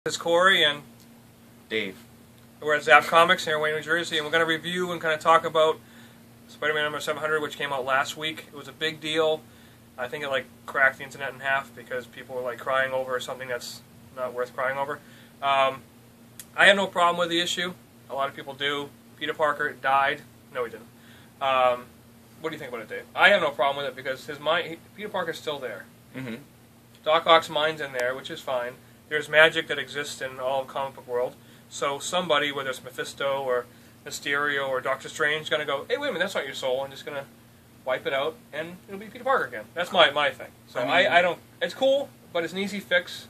This is Corry and Dave. We're at Zapp Comics here in Wayne, New Jersey, and we're going to review and kind of talk about Spider-Man number 700, which came out last week. It was a big deal. I think it cracked the internet in half because people were crying over something that's not worth crying over. I have no problem with the issue. A lot of people do. Peter Parker died. No, he didn't. What do you think about it, Dave? I have no problem with it because Peter Parker's still there. Mm-hmm. Doc Ock's mind's in there, which is fine. There's magic that exists in all of the comic book world. So somebody, whether it's Mephisto or Mysterio or Doctor Strange, is going to go, hey, wait a minute, that's not your soul. I'm just going to wipe it out, and it'll be Peter Parker again. That's my thing. So I don't... It's cool, but it's an easy fix.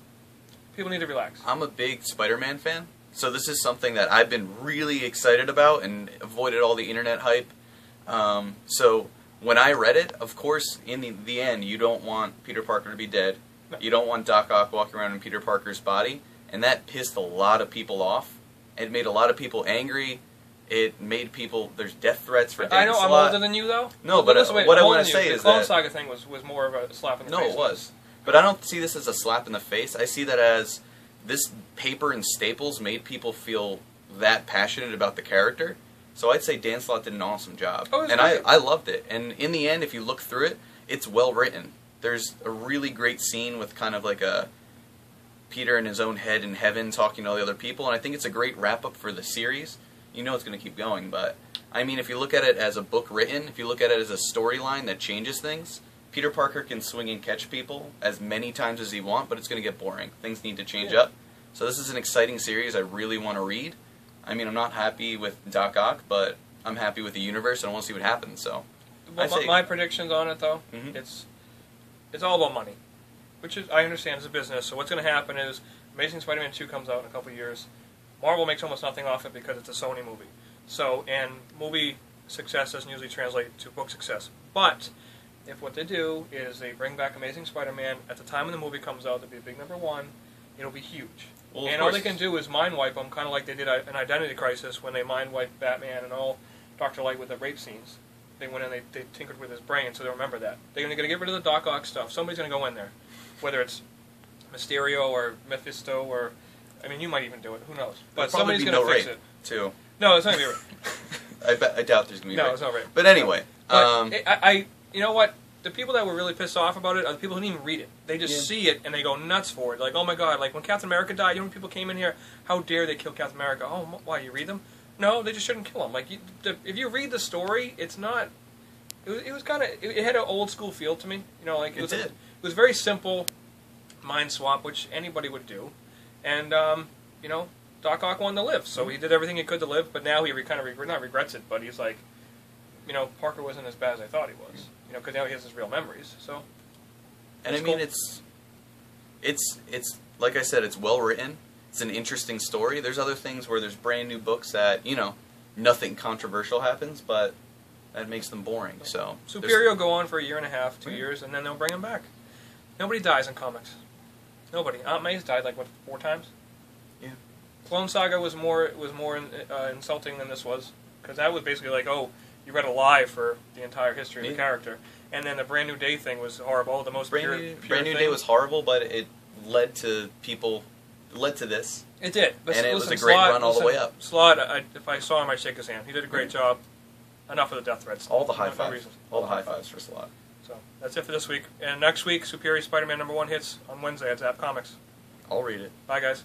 People need to relax. I'm a big Spider-Man fan, so this is something that I've been really excited about and avoided all the internet hype. So when I read it, of course, in the end, you don't want Peter Parker to be dead. No. You don't want Doc Ock walking around in Peter Parker's body, and that pissed a lot of people off. It made a lot of people angry. It made people... There's death threats for I know Slott. I'm older than you, though. No, but what I want to say is that... The Clone Saga thing was more of a slap in the face. No, it was. But I don't see this as a slap in the face. I see that as this paper and staples made people feel that passionate about the character. So I'd say Dan Slott did an awesome job. Oh, and I loved it. And in the end, if you look through it, it's well written. There's a really great scene with kind of like a Peter in his own head in heaven talking to all the other people, and I think it's a great wrap-up for the series. You know it's going to keep going, but I mean, if you look at it as a book written, if you look at it as a storyline that changes things, Peter Parker can swing and catch people as many times as he wants, but it's going to get boring. Things need to change up. So this is an exciting series I really want to read. I mean, I'm not happy with Doc Ock, but I'm happy with the universe, and I want to see what happens. So, well, my predictions on it, though, mm-hmm. It's all about money, which is, I understand, is a business. So what's going to happen is Amazing Spider-Man 2 comes out in a couple of years. Marvel makes almost nothing off it because it's a Sony movie. So, and movie success doesn't usually translate to book success. But if what they do is they bring back Amazing Spider-Man at the time when the movie comes out, it'll be a big #1. It'll be huge. Well, and all they can do is mind wipe them, kind of like they did in Identity Crisis when they mind wiped Batman and all Dr. Light with the rape scenes. They went in, they tinkered with his brain, so they'll remember that. They're going to get rid of the Doc Ock stuff. Somebody's going to go in there, whether it's Mysterio or Mephisto or, I mean, you might even do it. Who knows? But somebody's going to fix it too. No, it's not going to be rape. I doubt there's going to be rape. No, it's not rape. But anyway, you know what? The people that were really pissed off about it are the people who didn't even read it. They just see it and they go nuts for it. Like, oh my God! Like when Captain America died, you know when people came in here, how dare they kill Captain America? Oh, why? You read them? No, they just shouldn't kill him. Like, if you read the story, it's not. It was kind of. It had an old school feel to me. You know, like it was very simple mind swap, which anybody would do, and you know, Doc Ock wanted to live, so he did everything he could to live. But now he kind of not regrets it, but he's like, you know, Parker wasn't as bad as I thought he was. You know, because now he has his real memories. So, and I mean, it's like I said, it's well written. It's an interesting story. There's other things where there's brand new books that, you know, nothing controversial happens, but that makes them boring. So Superior will go on for a year and a half, 2 years, and then they'll bring him back. Nobody dies in comics. Nobody. Aunt May's died 4 times. Yeah. Clone Saga was more insulting than this was, because that was basically like, oh, you read a lie for the entire history of the character. And then the Brand New Day thing was horrible. The most pure Brand New Day was horrible, but it led to people. It led to this. It did. But and it was a great run all the way up. Slott, if I saw him, I'd shake his hand. He did a great job. Enough of the death threats. All the high fives. All the high fives for Slott. So that's it for this week. And next week, Superior Spider-Man #1 hits on Wednesday at Zapp Comics. I'll read it. Bye, guys.